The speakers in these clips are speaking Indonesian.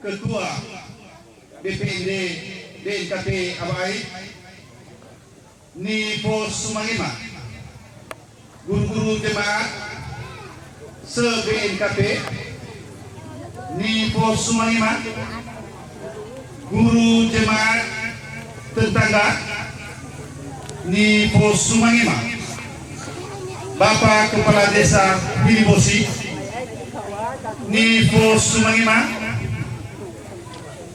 Ketua DPRD BNKP Abai ni Pos Sumangima, guru-guru jemaat se BNKP ni Pos Sumangima, guru jemaat tetangga ni Pos Sumangima, Bapak Kepala Desa Bilibosi ni Pos Sumangima,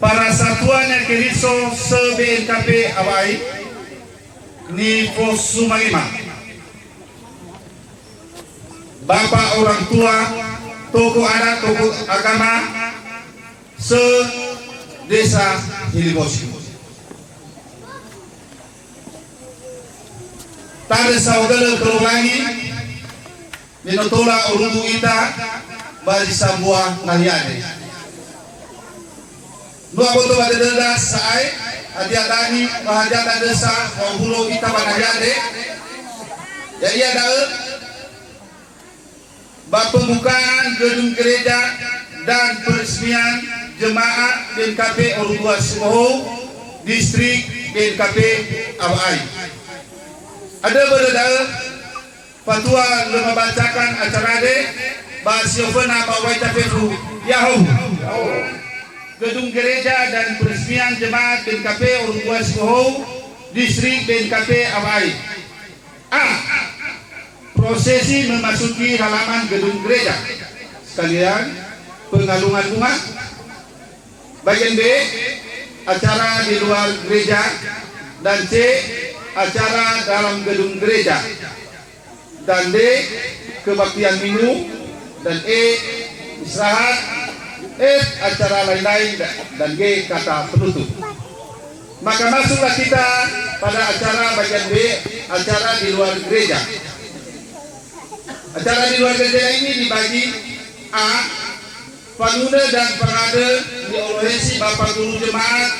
para satuan yang keriso se BNKP Abai ni Pos Sumangima, Bapak orang tua, tokoh adat, tokoh agama se Desa Bilibosi. Tanda saudara terulangi minotola urungu ita bagi sambuah naliane. Dua boto pada denda saai adia dani bahajatan desa wanghulo ita banayade. Jadi ada pembukaan gedung gereja dan peresmian jemaat BNKP Orugua Simoho distrik BNKP Abai. Ada berada fatwa membacakan acara de basiofena bawai tapefu Yahoo. Gedung gereja dan peresmian jemaat BNKP Orugua Simoho distrik BNKP Abai. A. Prosesi memasuki halaman gedung gereja sekalian pengalungan bunga. Bagian B. Acara di luar gereja. Dan C. Acara dalam gedung gereja. Dan D. Kebaktian minggu. Dan E. Istirahat. F. Acara lain-lain. Dan G. Kata penutup. Maka masuklah kita pada acara bagian B. Acara di luar gereja. Acara di luar gereja ini dibagi A. Panuda dan Pengada diolesi Bapak Guru Jemaat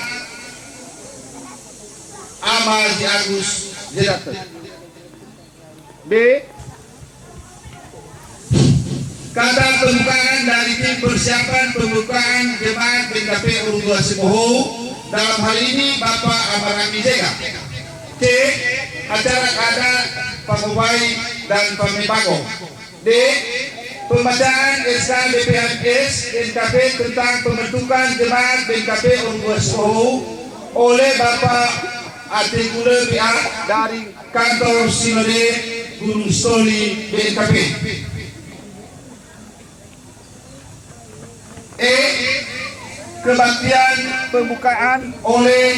Amal Haji Agus Jedate. B. Kata pembukaan dari tim persiapan pembukaan jemaat BNKP Orugua Simoho, dalam hal ini Bapak Amarami Jega. C. Acara adat Pamubai dan Pamibago. D. Pembacaan SK BPHS BNKP tentang pembentukan jemaat BNKP Orugua Simoho oleh Bapak Atikule BA dari kantor Sinode Gunung Stoli BNKP. E. Kebaktian pembukaan oleh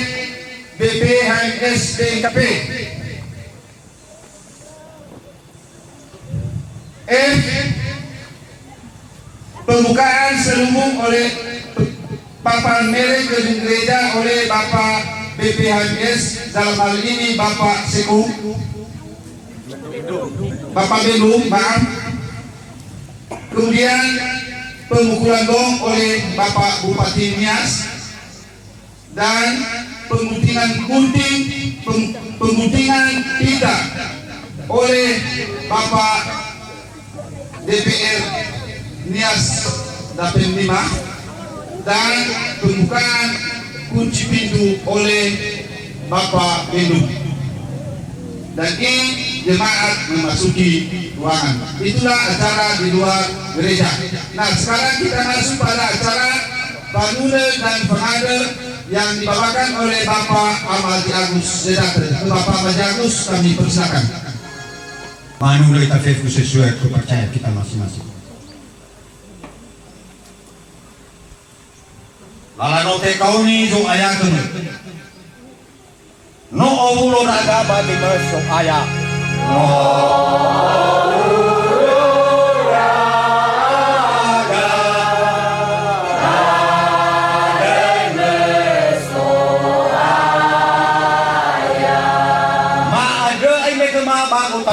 BPHS BNKP. F. Pembukaan selubung oleh papan merek gedung gereja oleh Bapak BPHS, dalam hal ini Bapak Seku, Bapak Belu, maaf. Kemudian pemukulan gong oleh Bapak Bupati Nias dan pengguntingan pita oleh Bapak DPR Nias Dapil 5 dan pembukaan kunci itu oleh Bapak Bendung. Dan ini jemaat memasuki ruangan. Itulah acara di luar gereja. Nah, sekarang kita masuk pada acara Panule dan Pengada yang dibawakan oleh Bapak Ahmad Agus Sedatre. Bapak Ahmad Agus, kami persilakan. Panule tafefu sesuai kepercayaan kita masing-masing. Lalano te kauni zo ayatun. No ovulo raga ba di so aya.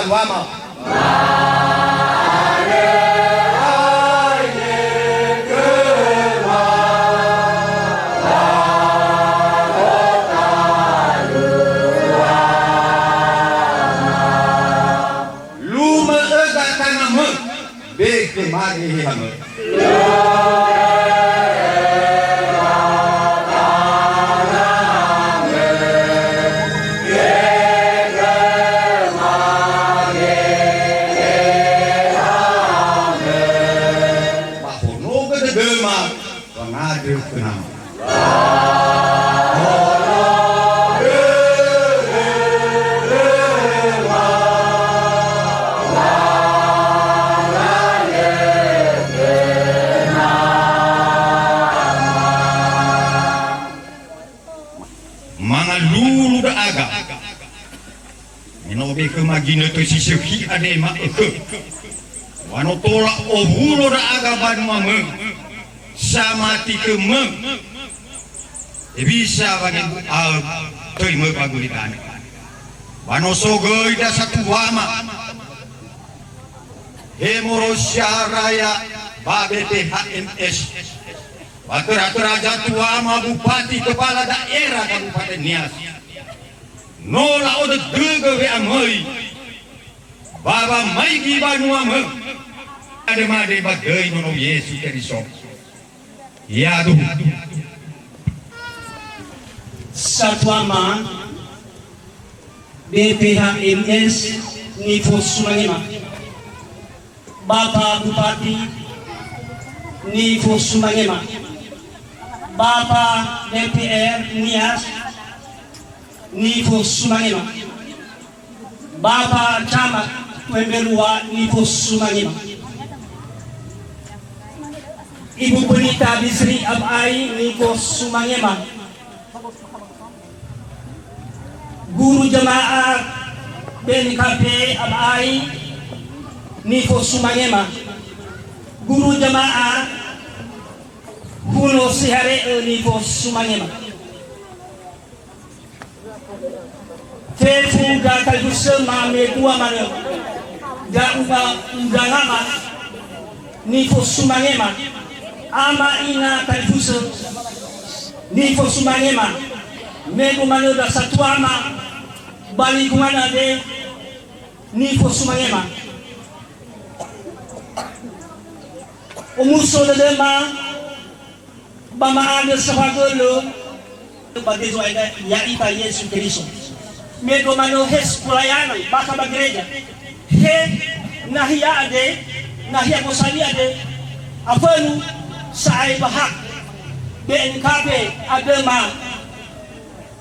Wama Luma ega tanam be ke mari ham lulu da aga minobe ke magino to sisuki ade ma ke wano tola obulo da aga ban mame samati ke me bisa bagi al toy me pagulitan wano sogoi da satu wama hemorosya raya BPHMS Waktu Raja Tua Ma Bupati Kepala Daerah Kabupaten Nias Nola ode dege we amoi Baba maigi banu ame Ade made bagai nono Yesu Kristo Yadu Satwama BPHMS Nifo Sumangima Bapak Bupati Nifo Sumangima Bapak DPR Nias Nifo Sumangima Bapak Camat Pembelua Nifo Sumangima Ibu Penita Bisri Abai Nifo Sumangima Guru Jemaat BNKP Abai Nifo Sumangima Guru Jemaat Kuno Sihare Nifo Sumangima Tefu Gakal Gusema Medua Mano Gauga Ugangama Nifo Sumangima Ama Ina Kalfuse Nifo Sumangima Medu Mano da Satuama Bali Gumana de Nifo Sumangima Umuso de Dema Bama ada sahagolo bagi zoaida ya ita Yesu Kristo medo mano hes pulayana baka bagreja he nahia ade nahia kosali ade afanu sai bahak BNKP agama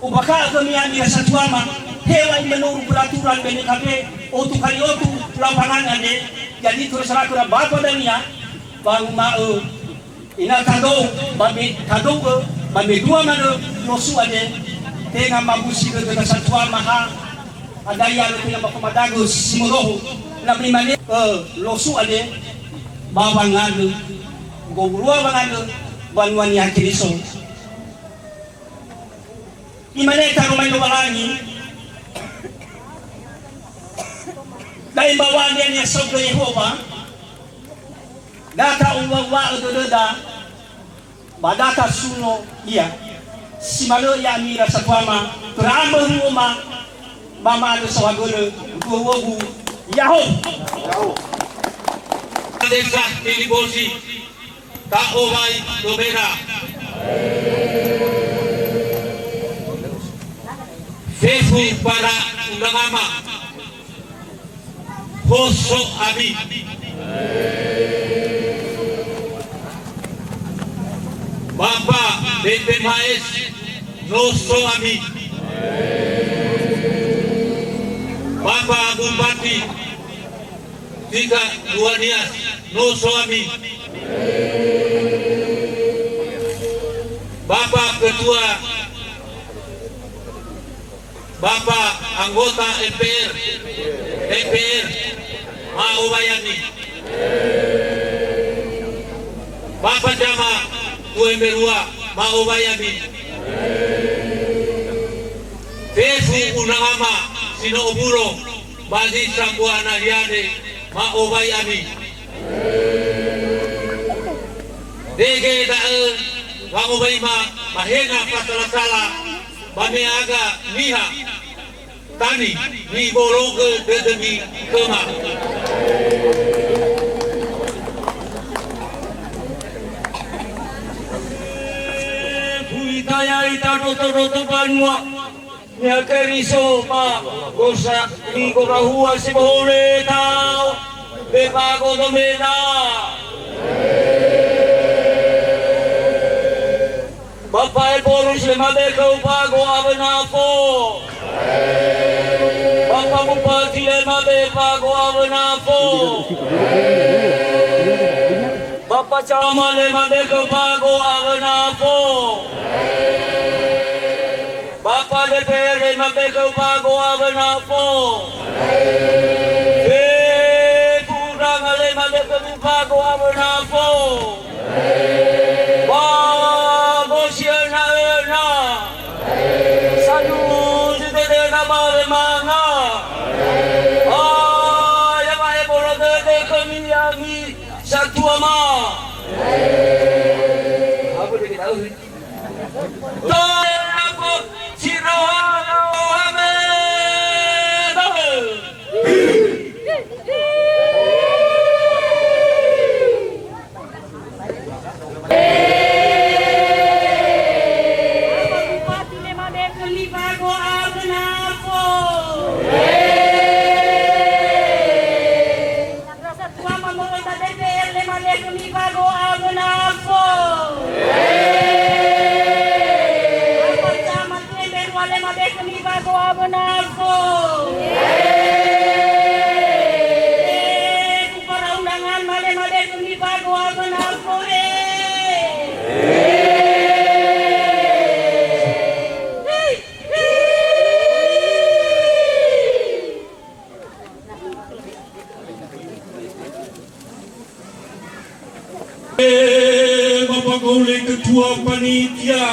ubaka kami satuama hewa menurut peraturan BNKP otu kali otu lapangan ade jadi terus rakura bapa dan ya bang mau ina kado babe dua mana losu ade tenga mabusi ke satua maha adaya le tenga makomadagus simoroho na primane losu ade bawang ngadu gogulua bangadu banwan ya kiriso imane karo maino balangi dai bawan dia sabda Yehova data uwa ododa badaka suno iya simalo ya mira sakwama turamba rumah mama alo sawagolo gowogu yaho desa tilibosi ka owai dobera Fefu para undangama Hoso Abi Bapak BP Maes Noso Abi Bapak Bupati Tiga Duanias Noso Abi Bapak Ketua Bapak anggota MPR Maubayani Bapak Jama Tuemberua Maubayani Fefu Unangama Sino Oburo Badi Sambuana Hiade Maubayani Dege Dael Maubayma Mahena Pasalasala Bameaga Niha Tani Ni Boroge Dedemi Kema Puitaya ita roto banwa Nya keriso pa Gosa Ni korahua si bohole tao Bepago domena Bapak Borus lemade kau pago abenafo Bapak Bupati lemade pago abenafo Bapak Camat lemade kau pago abenafo Bapak DPR lemade kau pago abenafo Kurang lemade kau pago abenafo Satu ama. Apa dia tahu? Aku sirohano ame. Bupati lemade kelibago abenafo. Kelibago abenafo. Bapak Camat Lemberua lemade kelibago abenafo. Para undangan lemade kelibago abenafo. Bapak Gaule Ketua Panitia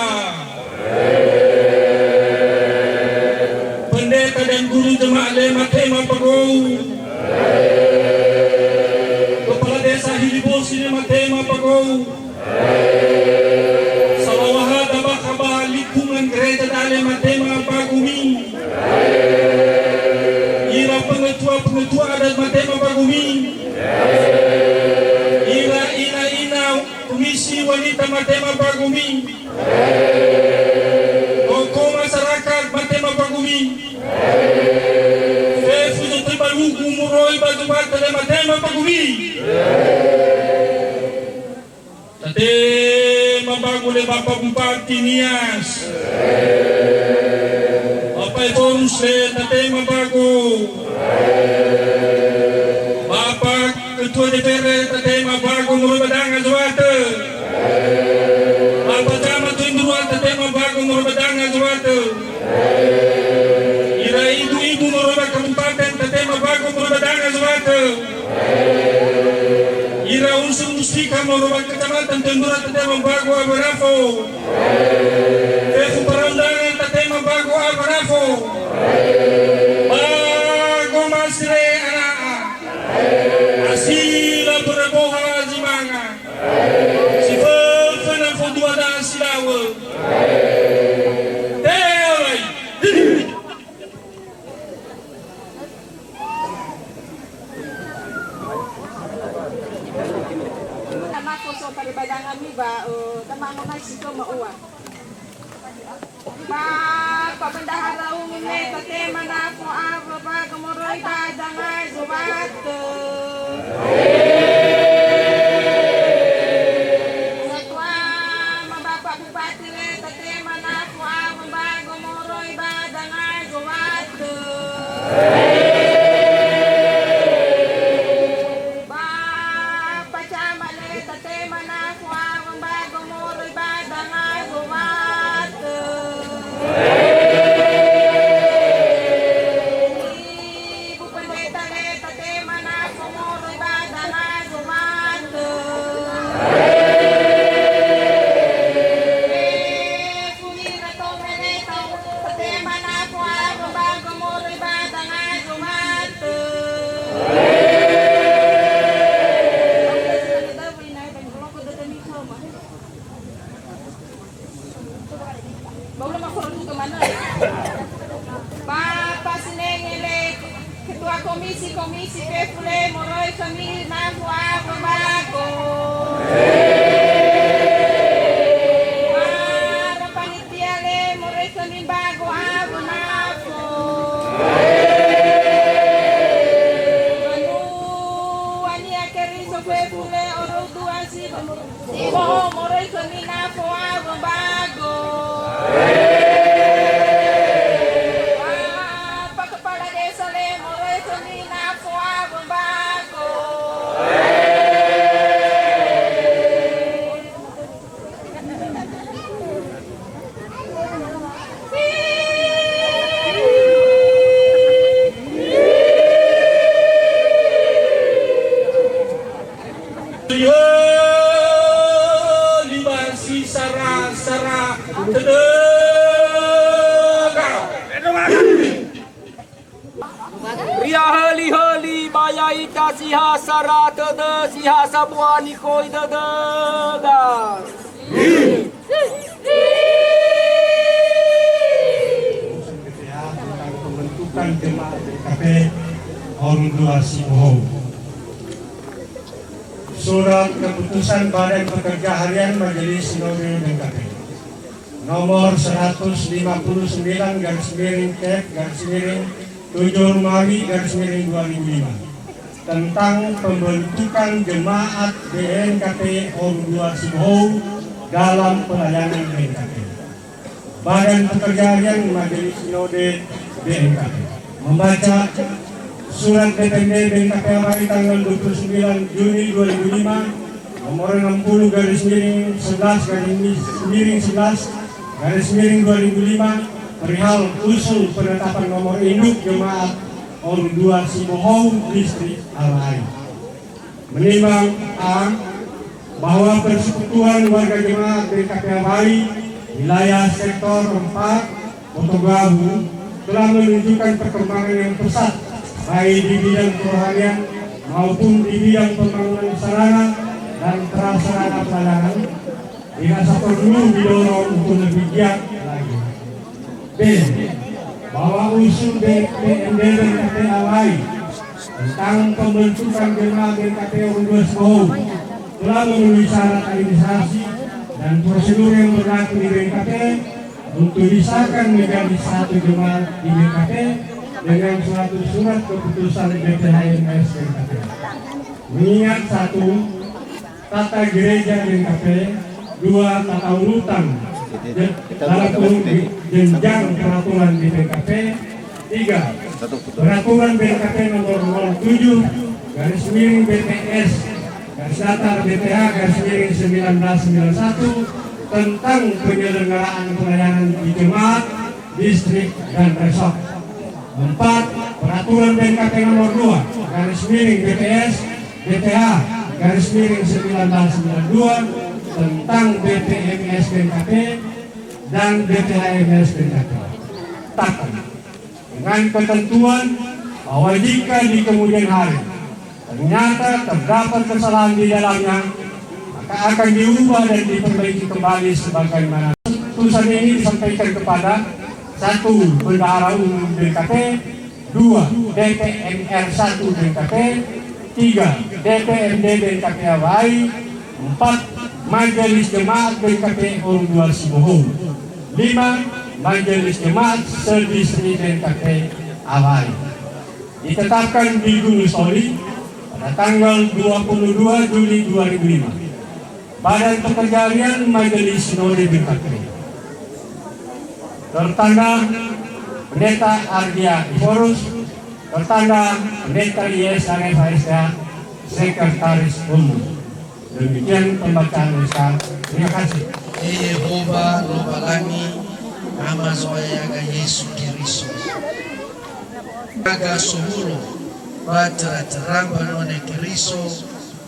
Pendeta dan Guru Jemaat Lema Tema Pagou Kepala Desa Hilibosi Lema Tema Pagou Sawawaha Dabakaba Lingkungan Gereja Lema Tema Pagumi Ira pengetua adat Matema Pagumi Komisi Wanita Matema Pagumi Tokoh Masyarakat Matema Pagumi Fefu Terbaru Umuroi Bajubat Matema Pagumi Tatema Bagule Bapak Bupati Nias Bapak Borus Tatema Bagu Bapak Ketua DPR Tatema Bagu Murui Badang Azwata Bapak Camat Lemberua Tatema Bagu Murui Badang Azwata Ira Ibu Murui Kabupaten Tatema Bagu Murui Badang Azwata Ira Unsur Mustika Murui Kecamatan Tendura Tatema Bagu Abenafo Fefu Perundangan Tatema Bagu Abenafo Bagu Masre Anaa Asila Berboha Zimanga Sifat Fena Fodua dan Silawa Tewai Tama ko so paribadangan mi ba tama mo na sito mauwa. pasne tatema na po ava bagamoroy badangar zubato. Satwa mababa bupati le tatema na po ava bagamoroy badangar zubato. Bapa chama le tatema na po ava bagamoroy badangar zubato. Ibu pendeta le tatema na pomoroy badangar zubato. Funina to meneta tatema na po ava bagamoroy badangar zubato. Bawa makurun ke mana? Bapak Sinengele, Ketua Komisi Pefule Moroy kami Nafwa Pembago. Para panitia le Moroy kami Bago Abu Nafo. Anu Wania Keriso Pefule Orang Tua Sibo Moroy kami Nafwa Pembago. Pak Kepala Desa le Moroy kami Nafwa Pembago. Libasi sara tenaga. Ria heli baya ita siha sara tede siha sabuani koi tede gas. Tentang pembentukan jemaat DKP Orang Tua Sibohou. Surat Keputusan Badan Pekerja Harian Majelis Sinode DKP nomor 159/Kep/7 tentang pembentukan jemaat BNKP Orang Tua Sibohou dalam pelayanan BNKP. Badan Pekerja Harian Majelis Sinode BNKP membaca Surat DPD BNKP Amari tanggal 29 Juni 2005 nomor 60/11/11/2005 perihal usul penetapan nomor induk jemaat Orang Tua Sibohou Distrik Alai. Menimbang A. bahwa persekutuan warga jemaat BNKP Amari wilayah sektor 4 Potogabu telah menunjukkan perkembangan yang pesat baik di bidang kerohanian maupun di bidang pembangunan sarana dan prasarana pelayanan, dirasa perlu didorong untuk lebih giat lagi. B. Bahwa usul DPD BNKP Alai tentang pembentukan jemaat BNKP Orang Tua Sibohou telah memenuhi syarat administrasi dan prosedur yang berlaku di BNKP untuk disahkan menjadi satu jemaat di BNKP dengan suatu surat keputusan BPHMS BNKP. Mengingat 1. Tata gereja BNKP, 2. Tata urutan dalam jenjang peraturan di BNKP, 3. Peraturan BNKP nomor 07/BPS BPH/1991 tentang penyelenggaraan pelayanan di jemaat, distrik, dan resort. 4. Peraturan BNKP nomor 2/BPS BPH/1992 tentang BPMS BNKP dan BPHMS BNKP. Takkan dengan ketentuan bahwa jika di kemudian hari ternyata terdapat kesalahan di dalamnya, maka akan diubah dan diperbaiki kembali sebagaimana. Putusan ini disampaikan kepada 1. Bendahara Umum BNKP, 2. DPMR 1 BNKP, 3. DPMD BNKP Hawaii, 4. Majelis Jemaat BNKP Orang Tua Sibohou, 5. Majelis Jemaat Sedistrik BNKP Alai. Ditetapkan di Gunung Soli pada tanggal 22 Juli 2005. Badan Pekerjaan Majelis Sinode BNKP. Tertanda Pendeta Ardia Iforus, tertanda Pendeta Yes Anefaisyah, Sekretaris Umum. Demikian pembacaan lisan. Terima kasih. Yehova lobalangi nama soyaga Yesus Kristo. Aga sumulo batra terang banone Kristo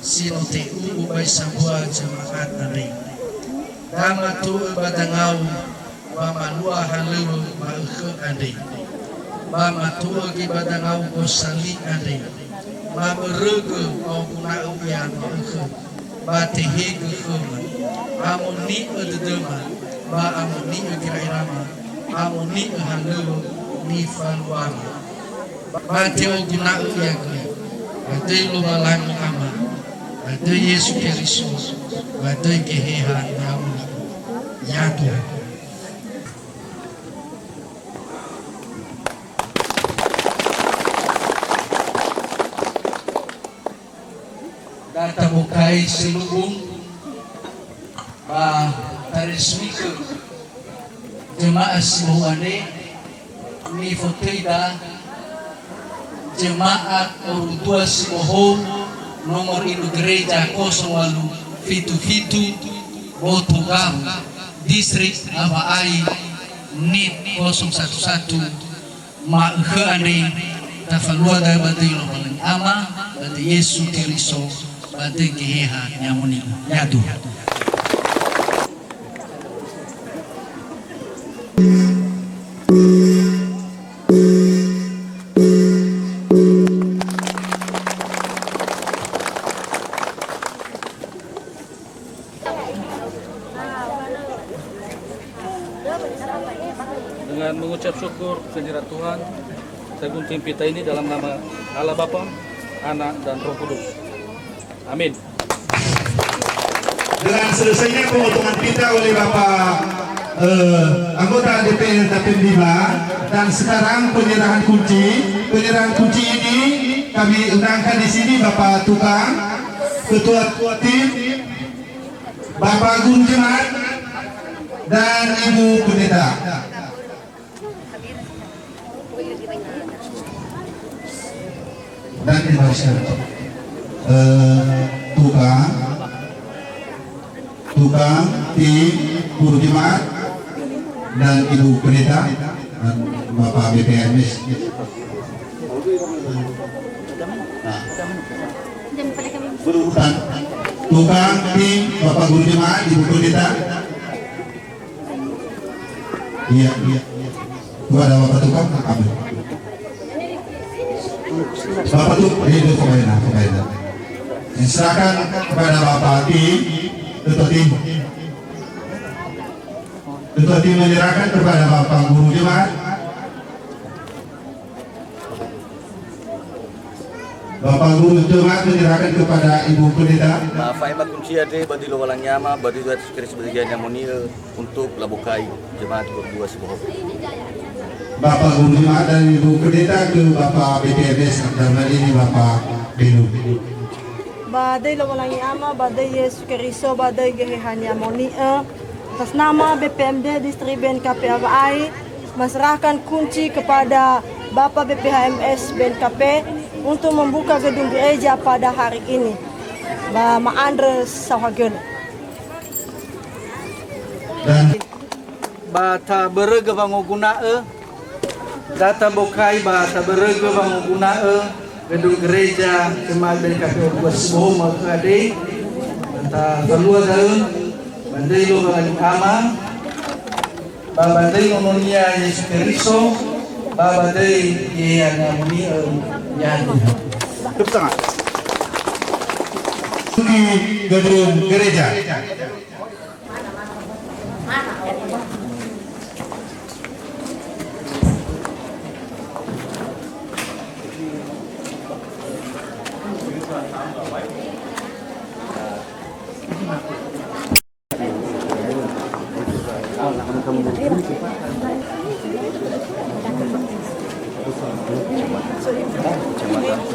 sino te ubu bai sambua jemaat nari. Dama tu badangau bamalua halu maukhe ande. Bama tu gi badangau bosali ande. Mamerege au kuna uyan maukhe. Batehe gehema. Amoni ededema. Ba amoni ekirairama. Amoni halu ni falwama. Mateo guna uyaga. Ate lo balang ama. Ate Yesus Kristus. Ate keheha namu. Yatu. Data bukai selubung ba tarismike jemaah semuanya ni fotoida jemaat Orudua Simoho nomor induk gereja 08 Fitu Botugam distrik Abai NIT 011 Maukhe ane tafalua dari batai lo paling ama batai Yesus Kristo batai keheha nyamuni nyatu. Dengan mengucap syukur kehadirat Tuhan, saya gunting pita ini dalam nama Allah Bapa, Anak dan Roh Kudus. Amin. Dengan selesainya pemotongan pita oleh Bapak anggota DPR Tapin 5 dan sekarang penyerahan kunci ini kami undangkan di sini Bapak Tukang, Ketua Tim, Bapak Guru Jemaat dan Ibu Pendeta. Dan dibacakan tukang tim guru jemaat dan Ibu Pendeta dan Bapak BPMS. Berurutan tukang tim Bapak guru jemaat, Ibu Pendeta. Iya. Itu ada Bapak tukang ambil. Bapak tuh ini kemudian. Silakan kepada Bapak tim, Ketua tim menyerahkan kepada Bapak Guru Jemaat, Bapak Guru Jemaat menyerahkan kepada Ibu Pendeta. Faimat kunci ade badi lo walang nyama badi duat sekali sebagai nyamonia untuk labukai jemaat berdua sebuah. Bapak Guru Jemaat dan Ibu Pendeta ke Bapak BPMS dalam hal ini Bapak Belu. Badai lo walang nyama badai Yesus Kristo badai gehehan nyamonia. Atas nama BPMD Distrik BNKP Abai menyerahkan kunci kepada Bapak BPHMS BNKP untuk membuka gedung gereja pada hari ini. Bapak Andres Sahagen. Bata berege bangoguna data bokai bata berege bangoguna gedung gereja jemaat BNKP Sebuah Makade bata keluar daun bandai lo bagi ama babandai nomonia Yesus Kristo babandai yang namuni nyanyi tepuk tangan di gedung gereja.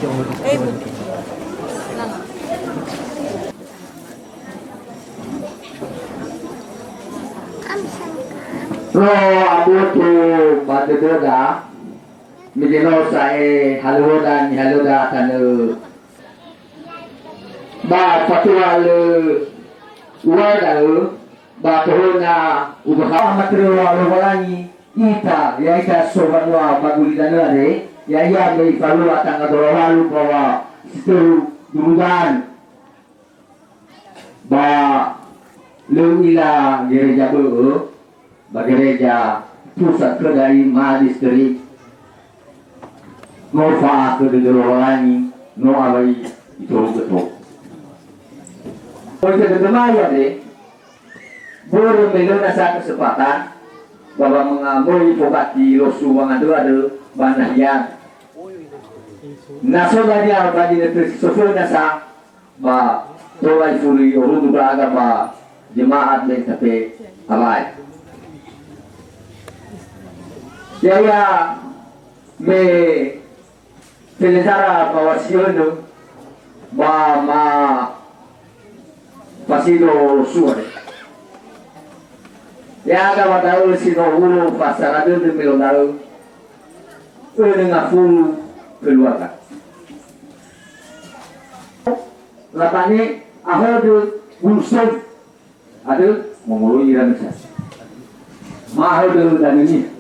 Lo abu tu batu doda, mijeno sae haluda tanu ba patual uada ba tuhuna ubaha matro walangi ita ya ita sobanwa baguli danare ya ya me falu atanga dolalu bawa situ durugan ba leula gereja beu gereja pusat kedai distrik no fa ke dololangi no abai itu betul. Oleh karena deh, baru melona sa kesempatan bahwa mengambil pobat di losu wang ada banahyan. Naso banyak bagi negeri sosok nasa ba tolai furi urut beraga ba jemaat dan tapi alai. Saya me Sementara bahwa siono ma pasido suare. Ya ada wadau sino hulu pasar ada di melonau. Dengan full keluarga. Lapane ahadu bulsun ada mengului Indonesia. Mahadu dan ini.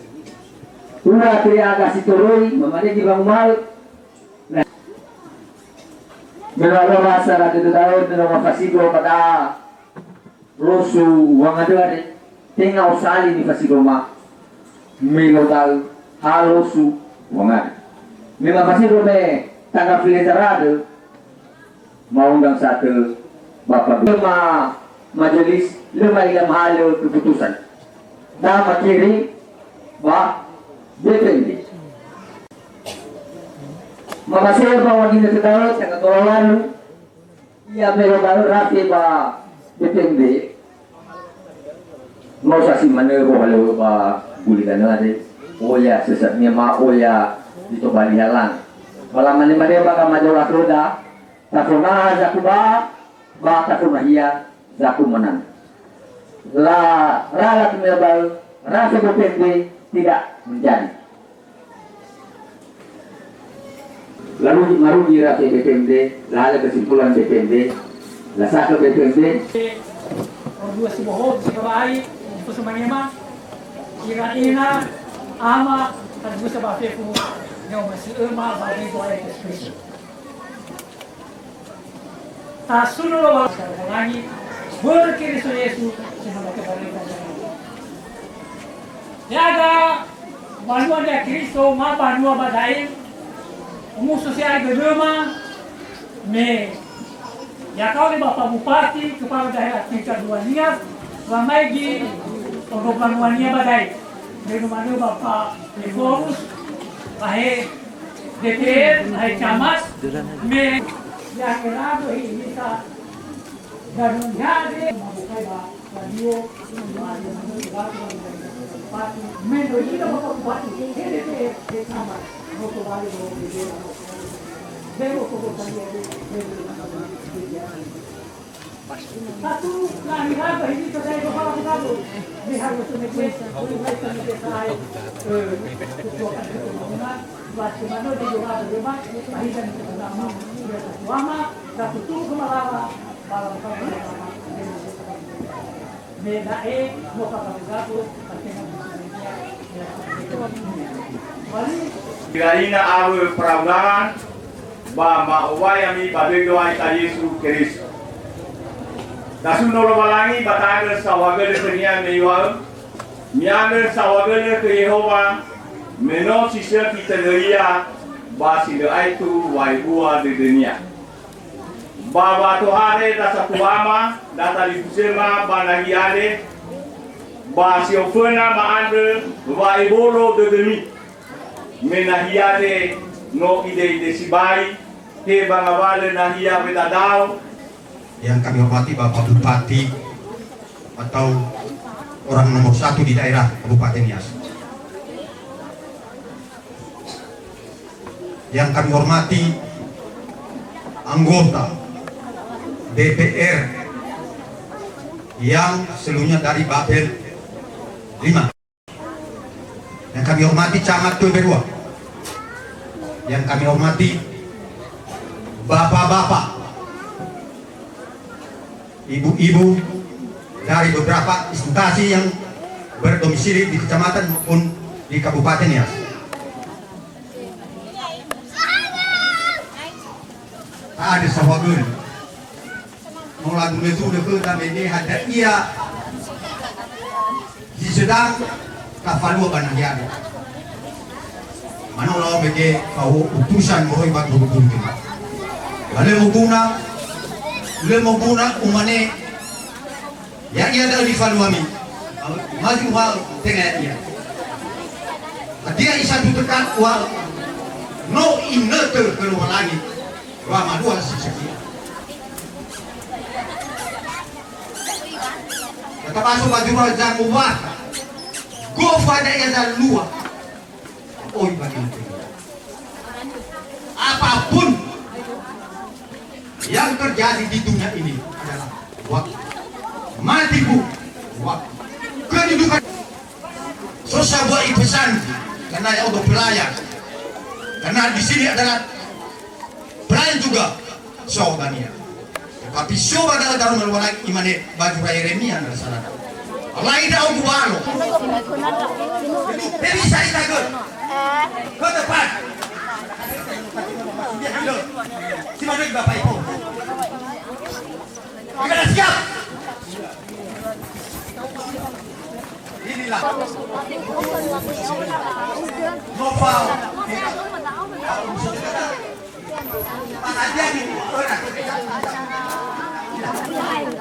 Tua kriya kasih turun memangnya di bang mal. Melalui rasa rada tahun dengan fasigo pada rosu wang ada tinggal sali di fasigo ma melodal halosu wang ada. Memang fasigo me tanggal filterade mau undang satu bapak lima majelis lima hal keputusan. Nama kiri ba DPD. Makasih bahwa di negara yang lalu ia melodal rapi ba DPD. Mau sasi mana boleh ba bulikan ada. Oh ya sesatnya ma oh ya itu bali halang. Malam mana mana bakal majulah roda. Tak pernah zaku ba tak pernah ia zaku menang. La ralat melodal rapi DPD tidak menjadi. Lalu maru dira BPMD, lalu kesimpulan BPMD, lasa ke BPMD. Dua si bohong, si kabai, itu semuanya mah. Ina, ama, kan bisa bafeku, yang masih emak bagi doa yang spesial. Tasun lo lagi, berkiri so Yesus, semua kebajikan. Jaga, bantuan dia Kristo, ma bantuan badai. Umum sosial gedema, me, ya kau ni Bapak Bupati kepala daerah tingkat 2 niat, ramai di untuk bantuannya badai. Dari mana Bapak Devorus, ahai DPR, ahai camat, me, yang kerana ini bisa dan menjadi membukai radio, menjadi Bapak Bupati, DPR, camat. Satu lagi apa ini saya kepala kita tu, lihat macam bagaimana di luar bagaimana bahisan pertama lama satu tu kemalawa malam pertama beda mau kapal satu Galina awe peraudangan ba mauwayami babedoai ta Yesu Kristo. Dasun nolo balangi batagal sawagale kenia meiwa miagal sawagale ke Yehova meno sisa piteria ba sida aitu waibua de dunia. Ba tohare dasa kuama data dibusema banagiade ba siofena maande waibolo de demi. Menahiade no ide sibai ke bangawale nahia bedadao. Yang kami hormati Bapak Bupati atau orang nomor 1 di daerah Kabupaten Nias. Yang kami hormati anggota DPR yang seluruhnya dari Babel 5. Yang kami hormati Camat Tuberua, yang kami hormati bapak-bapak, ibu-ibu dari beberapa instansi yang berdomisili di kecamatan maupun di Kabupaten Nias. Ada sahabat mulai dulu itu udah kami ini ada ia di sedang kafalu banyak ada. Mana lo bagi kau utusan moroi batu betul kita. Lalu mau guna umane ya ia ada di falu kami. Maju hal tengah dia. Dia isa tekan wal no inner keluar lagi. Wah madua sekian. Kata masuk baju rajang ubah. Go pada yang luar. Oh bagi apapun yang terjadi di dunia ini adalah waktu matiku, waktu kedudukan. Susah buat pesan karena yang untuk pelayan. Karena di sini adalah pelayan juga saudania. Tapi coba adalah dalam melalui imane baju Yeremia adalah salah. Allah ida aku balo. Tapi saya takut. Ke depan. Si mana bapak ibu? Kita siap. Inilah. Novel.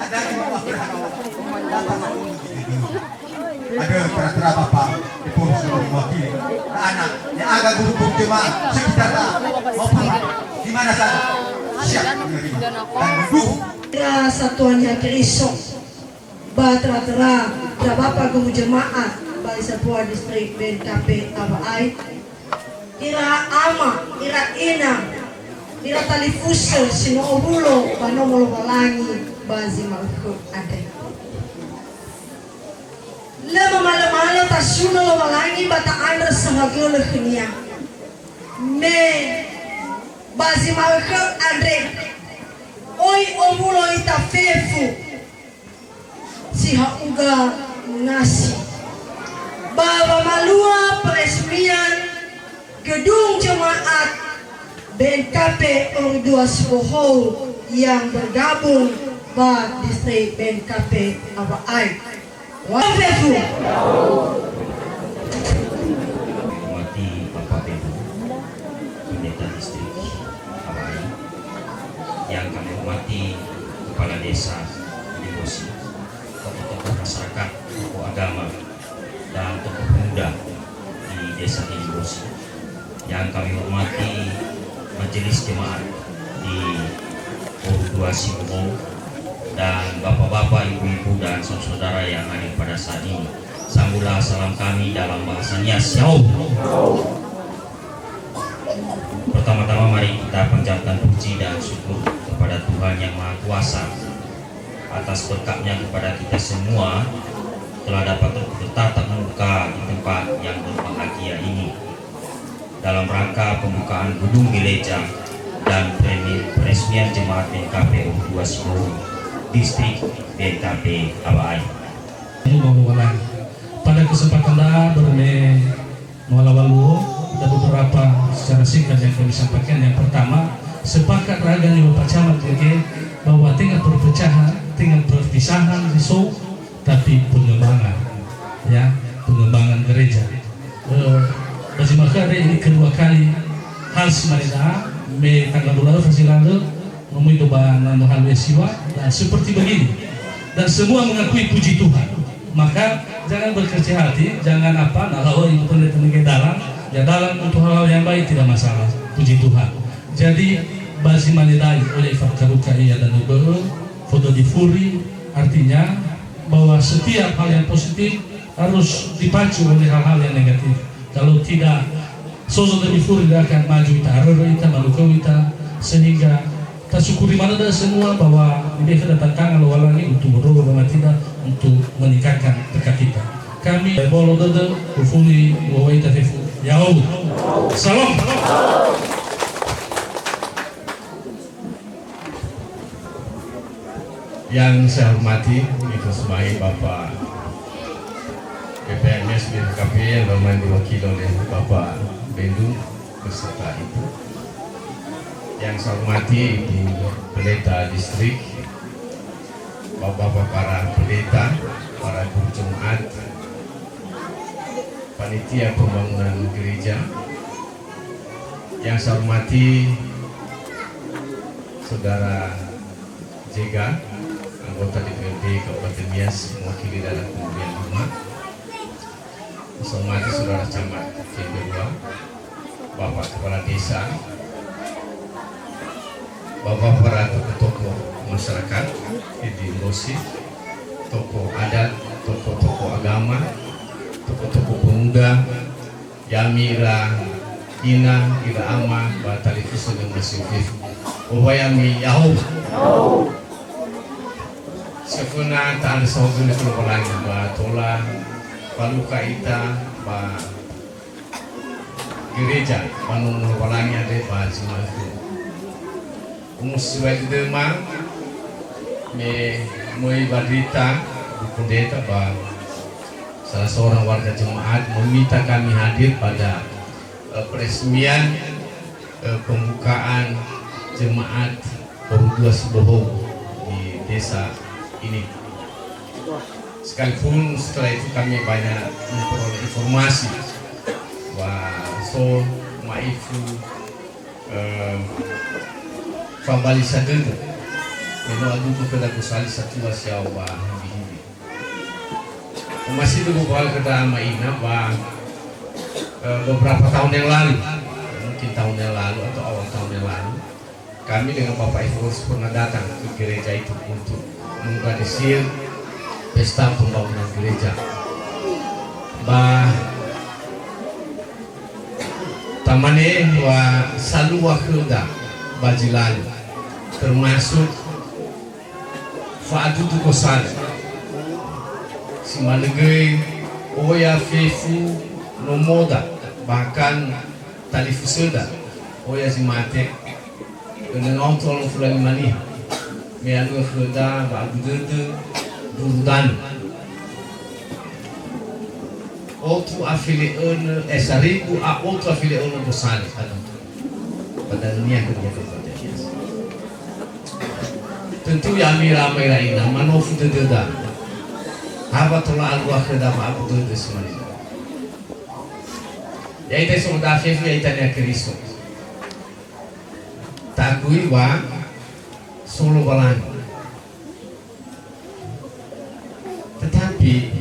Ada kira-kira bapak ibu seluruh mewakili anak yang agak guru jemaah sekitar di mana saja siap menerima dan mendukung. Satuan yang kerisok Batra-tera Bapak Guru Jemaat Bali Sapua Distrik BNKP Abai Ira Ama, Ira Ina, Ira Talifuse, Sino Obulo, Banomolo Walangi, Bazi Malku Ade. Lama malam-malam tasuna lo Walangi bata andra sangagyo lehnya. Me Bazi Malku Ade. Oi Obulo ita fefu. Siha uga nasi. Baba malua peresmian gedung jemaat BNKP Orang-Dua Sibohou yang bergabung di distrik BNKP Abai. Wafefu. Hormati Bapak Ibu Pendeta Distrik Abai, yang kami hormati Kepala Desa Libosi, tokoh-tokoh masyarakat, tokoh agama, dan tokoh pemuda di Desa Libosi, yang kami hormati Majelis Jemaat di Orang-Dua Sibohou, dan bapak-bapak, ibu-ibu, dan saudara-saudara yang hadir pada saat ini. Sambutlah salam kami dalam bahasanya Shalom. Pertama-tama mari kita panjatkan puji dan syukur kepada Tuhan Yang Maha Kuasa atas berkatnya kepada kita semua telah dapat bertatap muka di tempat yang berbahagia ini dalam rangka pembukaan gedung gereja dan peresmian jemaat BNKP Orang-Dua Sibohou Distrik BNKP Abai. Pada kesempatan berme ada beberapa secara singkat yang kami sampaikan. Yang pertama, sepakat raganya Bapak Camat bahwa tinggal perpecahan, tinggal perpisahan risau, tapi pengembangan, ya, pengembangan gereja. Bagi makanya ini kedua kali hal semalida me tanggal 12 Februari ngomong doa hal siwa dan seperti begini, dan semua mengakui puji Tuhan. Maka jangan berkecil hati, jangan apa kalau ibu pendeta dalam ya dalam untuk hal yang baik tidak masalah, puji Tuhan. Jadi basi manidai oleh Fakaruka iya dan Ubero foto difuri, artinya bahwa setiap hal yang positif harus dipacu oleh hal-hal yang negatif. Kalau tidak, sosok difuri tidak akan maju kita, kita maluku kita, sehingga Tak syukuri mana dah semua bahwa ini kedatangan Lowalangi untuk berdoa dengan tidak untuk meningkatkan dekat kita. Kami bolo dada ufuli wawai tafifu yaud. Salam. Yang saya hormati itu sebagai Bapak PPMS BKP yang bermain diwakili oleh Bapak Bendu beserta Ibu. Yang saya hormati Ibu Pendeta Distrik, Bapak-bapak para pendeta, para guru jemaat, panitia pembangunan gereja. Yang saya hormati Saudara Jega, anggota DPRD Kabupaten Nias, mewakili dalam pemberian rumah. Saya hormati Saudara Camat Kedua, Bapak Kepala Desa, Bapak para tokoh-tokoh masyarakat di Losi, tokoh adat, tokoh-tokoh agama, tokoh-tokoh pemuda, Yami ira Ina, ira Ama, Batali Fuso dan Masih Obayami Yahoo. Sefuna tak ada sahaja ni kalau lagi Batola, Paluka Ita, gereja, Panung Walangi ada Bajima itu. Umusuai demang, me badrita pendeta salah seorang warga jemaat meminta kami hadir pada peresmian pembukaan jemaat Peruduas Bohong di desa ini. Sekalipun setelah itu kami banyak memperoleh informasi bahwa maifu pambali sadendo meno aduku pada kusali satu asia wa hibi masih dulu bahwa kita maina beberapa tahun yang lalu, mungkin tahun yang lalu atau awal tahun yang lalu, kami dengan Bapak Ibu pernah datang ke gereja itu untuk mengorganisir pesta pembangunan gereja. Tamane wa salu wakilda bajilalu termasuk Fa'adudu Kosal Simanegei Oya Fefu Nomoda bahkan Talifuseda Oya Zimate dengan orang fulani mani mealu Feda Ba'adudu Durudan Otu afiliun Esariku Otu afiliun Kosal pada dunia kedua tentu yami ramai lainnya manofu dededa haba tola alwa kheda ma abu dede semani ya ite soda fefu ya itanya Kristo takui wa solo balan tetapi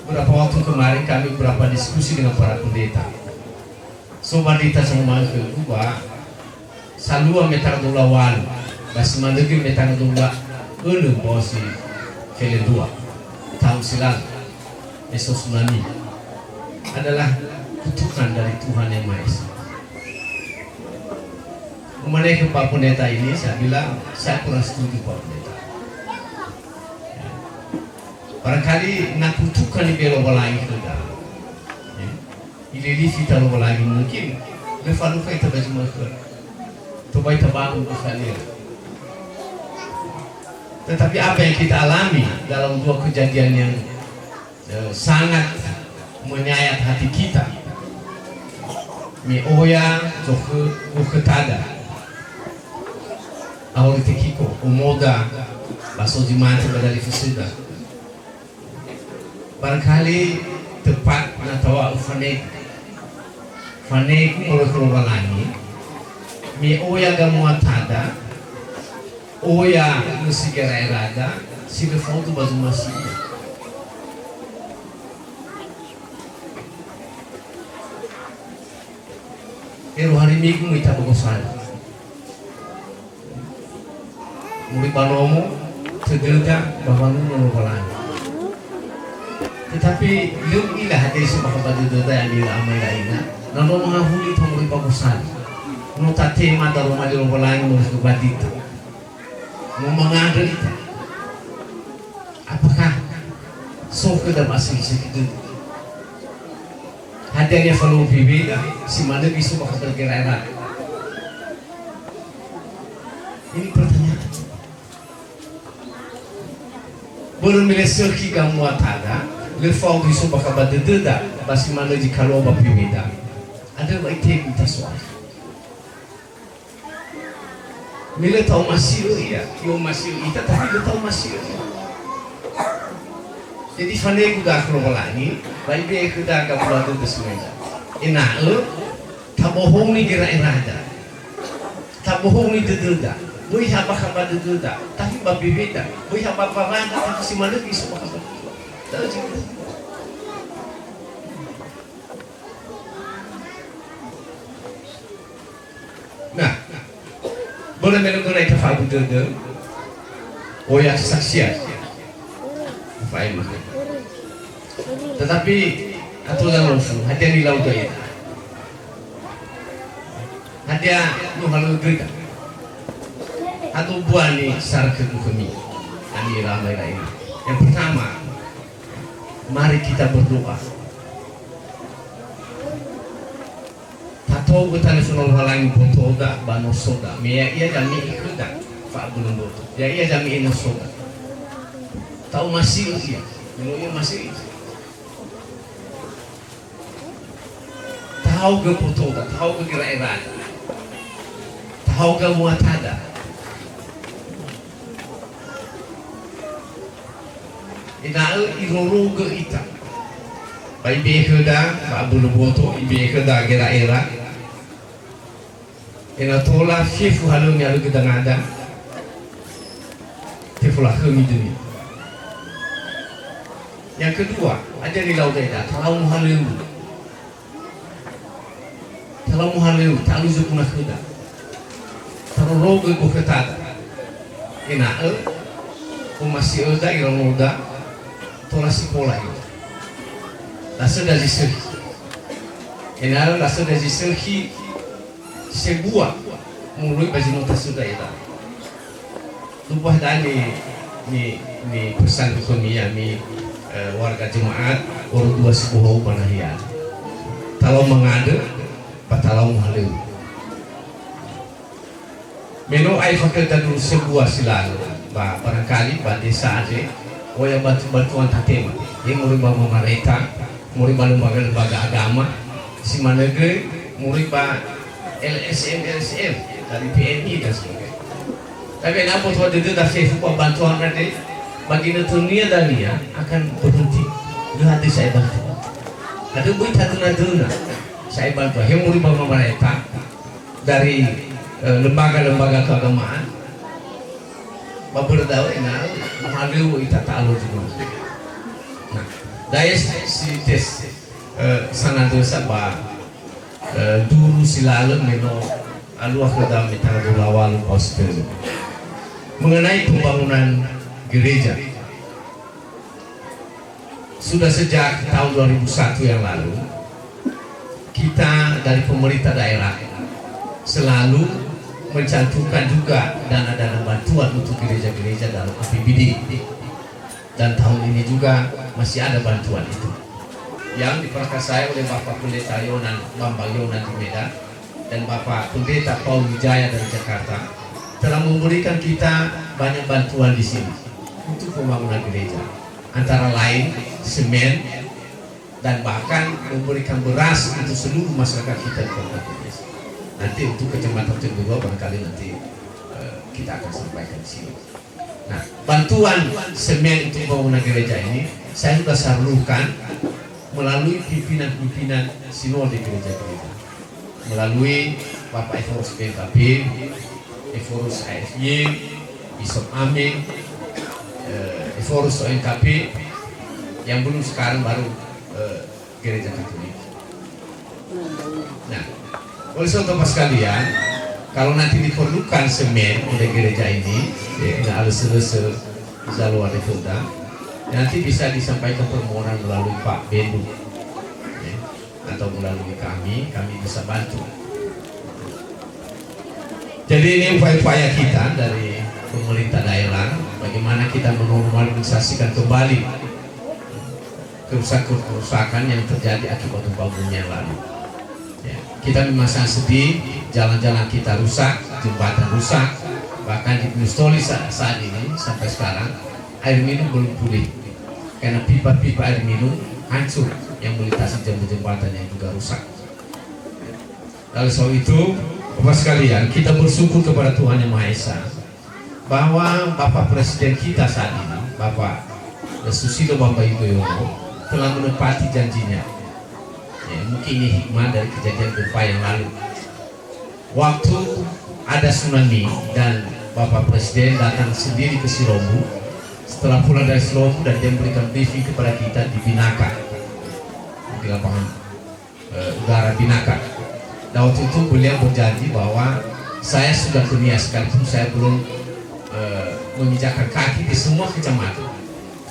beberapa waktu kemarin kami beberapa diskusi dengan para pendeta pendeta semua kedua salua metardulawan basi mandegi metang dua ulu bosi kele dua tahun silam Yesus tsunami adalah kutukan dari Tuhan yang Maha Esa. Mengenai ke Pak Pendeta ini saya bilang saya kurang setuju Pak Pendeta. Barangkali nak kutukan di belo lagi sudah. Ini kita lo lagi mungkin lefalu kita baju makan. Tobai tabangun kalian. Tetapi apa yang kita alami dalam dua kejadian yang sangat menyayat hati kita, mi oya ketada, awal tekiko, umoda, baso dimati badali fusuda. Barangkali tepat natawa ufanek, fanek mulai keluar lagi, mi oya gamuatada. Oya musikera errada si le foto bazu masih hari minggu kita bagusan murid banomo tegeda babangun menubalan tetapi yung ilah hati sebab badu yang dilamai lainnya nano menghahuli murid bagusan no tatema dalam mali menubalan murid badita mau mengada itu. Apakah sekedar masih segitu? Hadiahnya kalau berbeda, si mana bisa bakal bergerak. Ini pertanyaan. Belum melesaki kamu ada, lefau bisa bakal berdeda, basi mana jika lo berbeda. Ada baik kita soal. Mila tahu masih ya, yo masih kita tapi kita tahu masih. Jadi fane kuda kalau lagi, baik dia kuda kalau ada semuanya. Ina tak bohong ni kira ada, tak bohong ni deda. Boleh apa kabar deda, tapi babi beda. Boleh apa randa tapi si mana bisa apa kabar. Nah, boleh menunggu naik kafah deda. Oh ya saksian. Faimah. Tetapi aturan langsung hadiah di laut itu. Hadiah lu halu gerita. Atau buah ni sarket kami. Kami ramai lain. Yang pertama, mari kita berdoa. Tahu kita nasional halangi botoda, banosoda. Mia ia jami ikuda. Pak belum boto. Ya ia jami inosoda. Tahu masih usia, menurutnya masih. Tahu ke putu, tahu ke kira-kira, tahu ke muatada. Ina iroro ke ita. Baik bekeda, pak bulu boto, bekeda kira-kira. Ina tola fifu halu nyalu kita ngada. Tifulah kami dunia. Yang kedua, ada di laut itu, terlalu muhaleu, terlalu zukuna kuda, terlalu rogo buketata. Ina masih ada irang muda, tolasi pola itu. Rasa dari segi, ina rasa dari segi sebuah mulai baju nota sudah itu. Lupa tadi ni pesan dunia ni. Warga jemaat orang dua sebuah panahian. Kalau mengada, batalau halu. Meno ai fakultas dulu sebuah silalu. Barangkali pada desa aja, yang bantuan tatema. Yang muriba pemerintah, muriba lembaga agama, si manegre, muriba LSM dari PNI dan sebagainya. Tapi kenapa tuh ada dah sebuah bantuan ada? Bagi dunia dunia akan berhenti. Lihat saya bantu. Ada berita tuna saya bantu. Yang muriba pemerintah dari lembaga-lembaga keagamaan. Beberapa ina mahalu ita tahu juga. Nah, daya si tes sana dosa ba dulu silalu meno aluah kedam mitang dulawal hospital. Mengenai pembangunan gereja sudah sejak tahun 2001 yang lalu kita dari pemerintah daerah selalu mencantumkan juga dana-dana bantuan untuk gereja-gereja dalam APBD dan tahun ini juga masih ada bantuan itu yang diperkasai oleh Bapak Pendeta Yonan Bambang Yonan di Medan dan Bapak Pendeta Paul Wijaya dari Jakarta telah memberikan kita banyak bantuan di sini untuk pembangunan gereja, antara lain semen dan bahkan memberikan beras untuk seluruh masyarakat kita di Kota Kudus. Nanti untuk kecamatan kedua barangkali nanti kita akan sampaikan di sini. Nah, bantuan semen untuk pembangunan gereja ini saya sudah salurkan melalui pimpinan-pimpinan sinode gereja-gereja, melalui Bapak Eforus PKP, Eforus AFY, Bishop Amin, Eforus ONKP yang belum sekarang baru gereja Katolik. Nah, oleh saudara sekalian, kalau nanti diperlukan semen oleh gereja ini, ya, ada selesai jalur ada Fulda, nanti bisa disampaikan permohonan melalui Pak Bendu, ya, atau melalui kami bisa bantu. Jadi ini upaya-upaya kita dari pemerintah daerah bagaimana kita menormalisasikan kembali kerusakan yang terjadi akibat pembangunan yang lalu. Ya, kita memang sangat sedih, jalan-jalan kita rusak, jembatan rusak, bahkan di Gunung saat ini sampai sekarang air minum belum pulih karena pipa-pipa air minum hancur yang melintasi jembatan yang juga rusak. Oleh sebab itu, Bapak sekalian, kita bersyukur kepada Tuhan Yang Maha Esa bahwa Bapak Presiden kita saat ini, Bapak Susilo Bambang Yudhoyono, telah menepati janjinya. Ya, mungkin ini hikmah dari kejadian gempa yang lalu. Waktu ada tsunami dan Bapak Presiden datang sendiri ke Sirombu, setelah pulang dari Sirombu dan dia memberikan briefing kepada kita di Binaka, di lapangan udara Binaka. Dan waktu itu beliau berjanji bahwa saya sudah ke Nias, sekalipun saya belum menginjakkan kaki di semua kecamatan,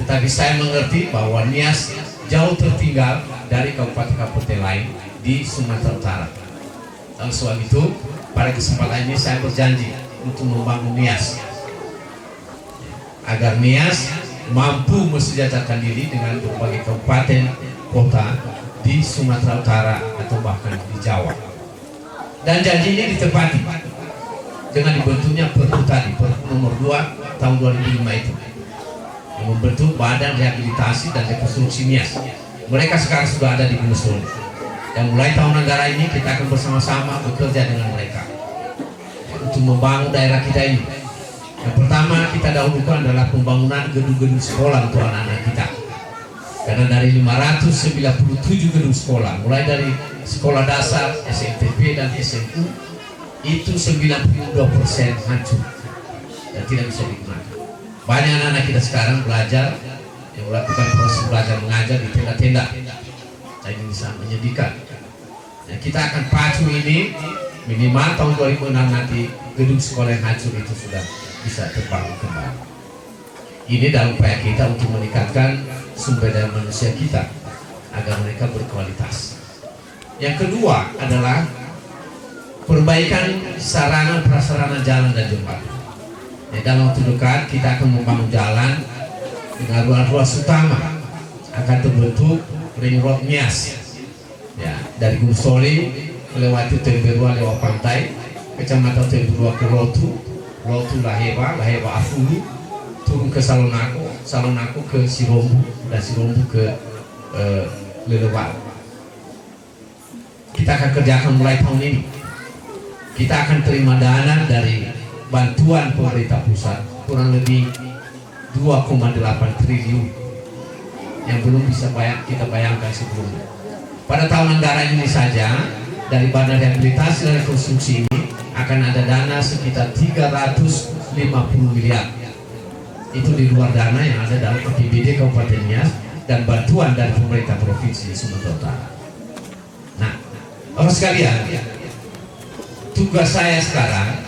tetapi saya mengerti bahwa Nias jauh tertinggal dari kabupaten-kabupaten lain di Sumatera Utara. Oleh sebab itu, pada kesempatan ini saya berjanji untuk membangun Nias, agar Nias mampu mensejahterakan diri dengan berbagai kabupaten kota di Sumatera Utara atau bahkan di Jawa. Dan janjinya ditepati dengan dibentuknya Perpu tadi, Perpu nomor 2 tahun 2005 itu, yang membentuk Badan Rehabilitasi dan Rekonstruksi Nias. Mereka sekarang sudah ada di Gunung Soli, dan mulai tahun anggaran ini kita akan bersama-sama bekerja dengan mereka untuk membangun daerah kita ini. Yang pertama kita dahulukan adalah pembangunan gedung-gedung sekolah untuk anak-anak kita, karena dari 597 gedung sekolah, mulai dari sekolah dasar, SMTP dan SMU, itu 92% hancur dan tidak bisa digunakan. Banyak anak-anak kita sekarang belajar, yang melakukan proses belajar mengajar di tenda-tenda, dan ini sangat menyedihkan. Nah, kita akan pacu ini minimal tahun 2006 nanti gedung sekolah yang hancur itu sudah bisa terbangun kembali. Ini dalam upaya kita untuk meningkatkan sumber daya manusia kita agar mereka berkualitas. Yang kedua adalah perbaikan sarana prasarana jalan dan jembatan. Ya, dalam waktu dekat kita akan membangun jalan dengan ruas utama, akan terbentuk ring road Nias. Ya, dari Gunung Soli melewati Temberua lewat pantai, kecamatan Temberua ke Lotu, Lotu Laheba, Laheba Afulu, turun ke Salonako, Salonako ke Sirombu, dan Sirombu ke Lelewat. Kita akan kerjakan mulai tahun ini. Kita akan terima dana dari bantuan pemerintah pusat kurang lebih 2,8 triliun yang belum bisa kita bayangkan sebelumnya. Pada tahun anggaran ini saja dari Badan Rehabilitasi dan Rekonstruksi ini akan ada dana sekitar 350 miliar. Itu di luar dana yang ada dalam APBD Kabupaten Nias dan bantuan dari pemerintah provinsi Sumatera Utara. Nah, Bapak sekalian, tugas saya sekarang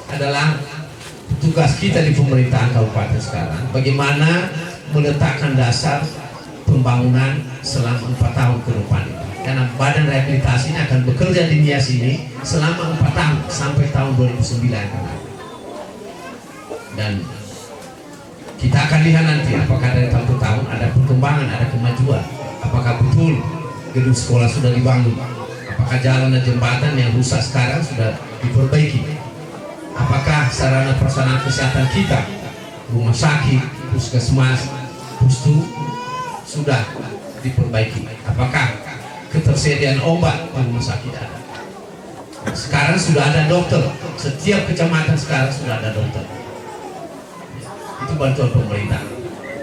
adalah tugas kita di pemerintahan kabupaten sekarang, bagaimana meletakkan dasar pembangunan selama 4 tahun ke depan. Karena Badan Rehabilitasi ini akan bekerja di Nias ini selama 4 tahun sampai tahun 2009. Dan kita akan lihat nanti apakah dari tahun ke tahun ada perkembangan, ada kemajuan. Apakah betul gedung sekolah sudah dibangun? Apakah jalan dan jembatan yang rusak sekarang sudah diperbaiki? Apakah sarana prasarana kesehatan kita, rumah sakit, puskesmas, pustu sudah diperbaiki? Apakah ketersediaan obat di rumah sakit ada? Sekarang sudah ada dokter, setiap kecamatan sekarang sudah ada dokter. Itu bantuan pemerintah.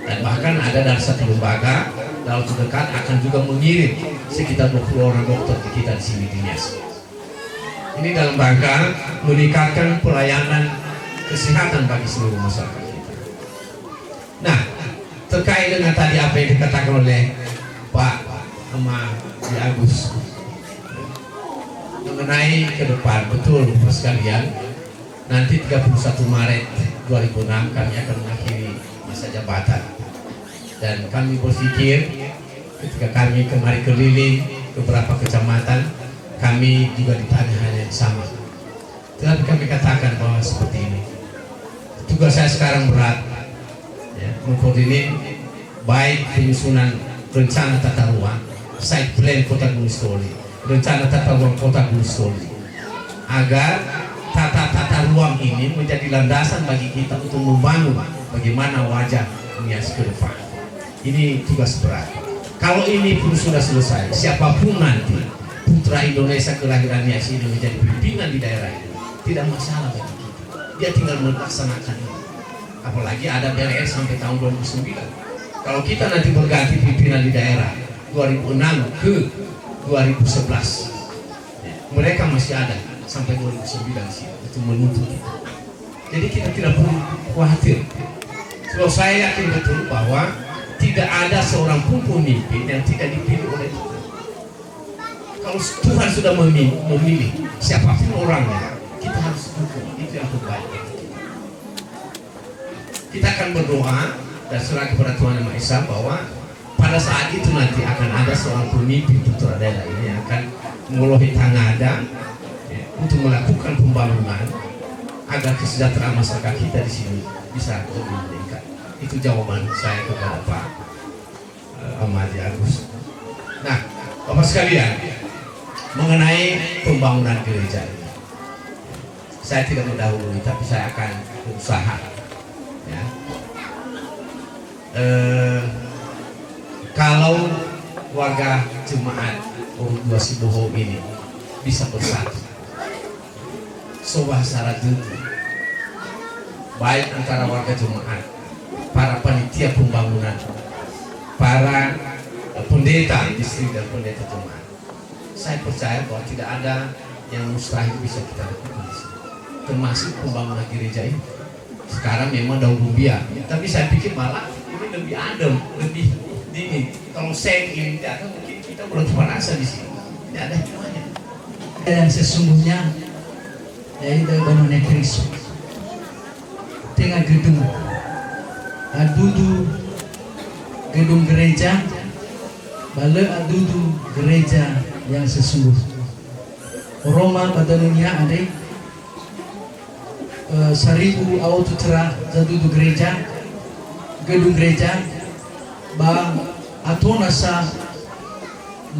Dan bahkan ada dari satu lembaga dalam waktu dekat akan juga mengirim sekitar 20 orang dokter di kita di sini di Nias. Ini dalam rangka meningkatkan pelayanan kesehatan bagi seluruh masyarakat kita. Nah, terkait dengan tadi apa yang dikatakan oleh Pak Di Agus mengenai ke depan, betul Bapak sekalian, nanti 31 Maret 2006 kami akan mengakhiri masa jabatan. Dan kami berpikir ketika kami kemarin keliling beberapa kecamatan, kami juga ditanya hal yang sama. Tetapi kami katakan bahwa seperti ini, tugas saya sekarang berat, ya, mengkoordinir baik penyusunan rencana tata ruang, site plan Kota Gunung Sitoli, rencana tata ruang Kota Gunung Sitoli, agar tata ruang ini menjadi landasan bagi kita untuk membangun bagaimana wajah Nias ke depan. Ini tugas berat. Kalau ini pun sudah selesai, siapapun nanti putra Indonesia kelahiran Nias ini menjadi pimpinan di daerah ini, tidak masalah bagi kita. Dia tinggal melaksanakan ini. Apalagi ada BLR sampai tahun 2009. Kalau kita nanti berganti pimpinan di daerah 2006 ke 2011, mereka masih ada sampai 2009 sih itu menuntut kita. Jadi kita tidak perlu khawatir. Kalau saya yakin betul bahwa tidak ada seorang pun pemimpin yang tidak dipilih oleh Tuhan. Kalau Tuhan sudah memilih siapapun orangnya, kita harus dukung. Itu yang terbaik. Kita akan berdoa dan serah kepada Tuhan Yang Maha Esa bahwa pada saat itu nanti akan ada seorang pemimpin putra daerah ini yang akan menguluhi tangada untuk melakukan pembangunan agar kesejahteraan masyarakat kita di sini bisa lebih meningkat. Itu jawaban saya kepada Pak Ahmadi Agus. Nah, Bapak sekalian, mengenai pembangunan gereja ini, saya tidak mendahului, tapi saya akan berusaha. Ya. Kalau warga jemaat Urut 2 Sibohom ini bisa bersatu, syarat itu baik antara warga jemaat, para panitia pembangunan, para pendeta distrik dan pendeta jemaat, saya percaya bahwa tidak ada yang mustahil bisa kita lakukan, termasuk pembangunan gereja ini. Sekarang memang daun rubiah, tapi saya pikir malah ini lebih adem, lebih dingin. Kalau seng ini tidak ada, mungkin kita belum terasa di sini. Tidak ada hikmahnya. Yang sesungguhnya yaitu bangunan Kristus tengah gedung adudu gedung gereja bale adudu gereja yang sesungguhnya Roma pada dunia ada 1000 auto cerah adudu gereja gedung gereja ba atau nasa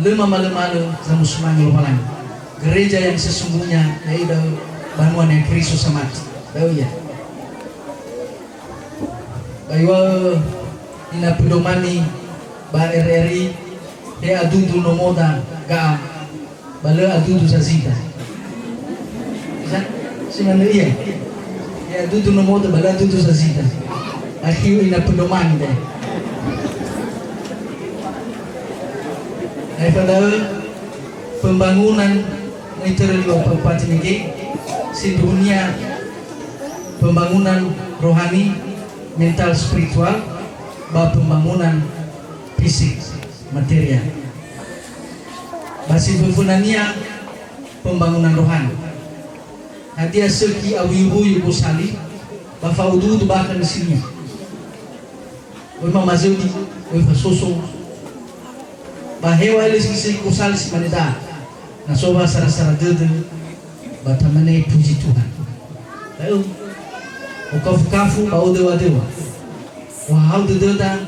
lima malam zamus mangil malam gereja yang sesungguhnya yaitu bangunan yang Kristus amat. Tahu ya? Bahwa ina pedomani ba RRI he adudu nomoda ga bale adudu sazita. Bisa? Simana iya. He adudu nomoda bale adudu sazita. Akhir ina pedomani deh. Daripada pembangunan literally Kabupaten ini si dunia pembangunan rohani, mental, spiritual, bah pembangunan fisik, material. Basi pembangunannya pembangunan rohani. Hadiah seki awibu yubu sali, bafaudu tu bahkan di sini. Wema mazudi, wema susu, bahewa elis kusali si manida. Nasoba sara-sara dede batamane puji Tuhan. Lalu ukafu-kafu bau dewa-dewa. Wahau dededa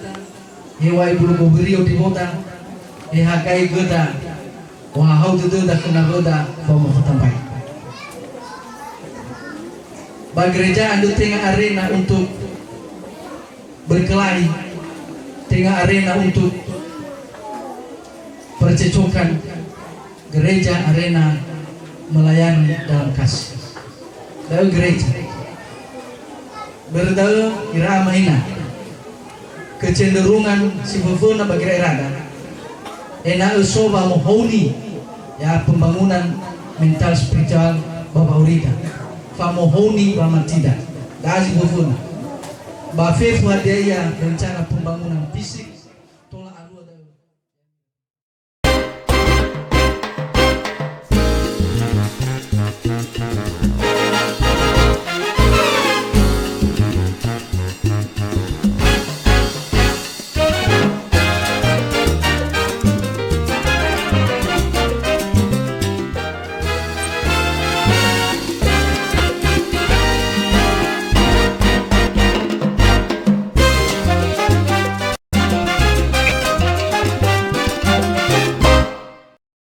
hewa ibu goberio di moda hagai geda. Wahau dededa kena goda bau mafutampai. Bagi gereja anda tengah arena untuk berkelahi, tengah arena untuk percecokan. Gereja arena melayani dalam kasih. Dalam gereja berdalam irama ina kecenderungan si fufuna bagi irada ena usoba mohoni ya pembangunan mental spiritual bapa urida famohoni bama tidak dazi fufuna ba fefu hadiah rencana pembangunan fisik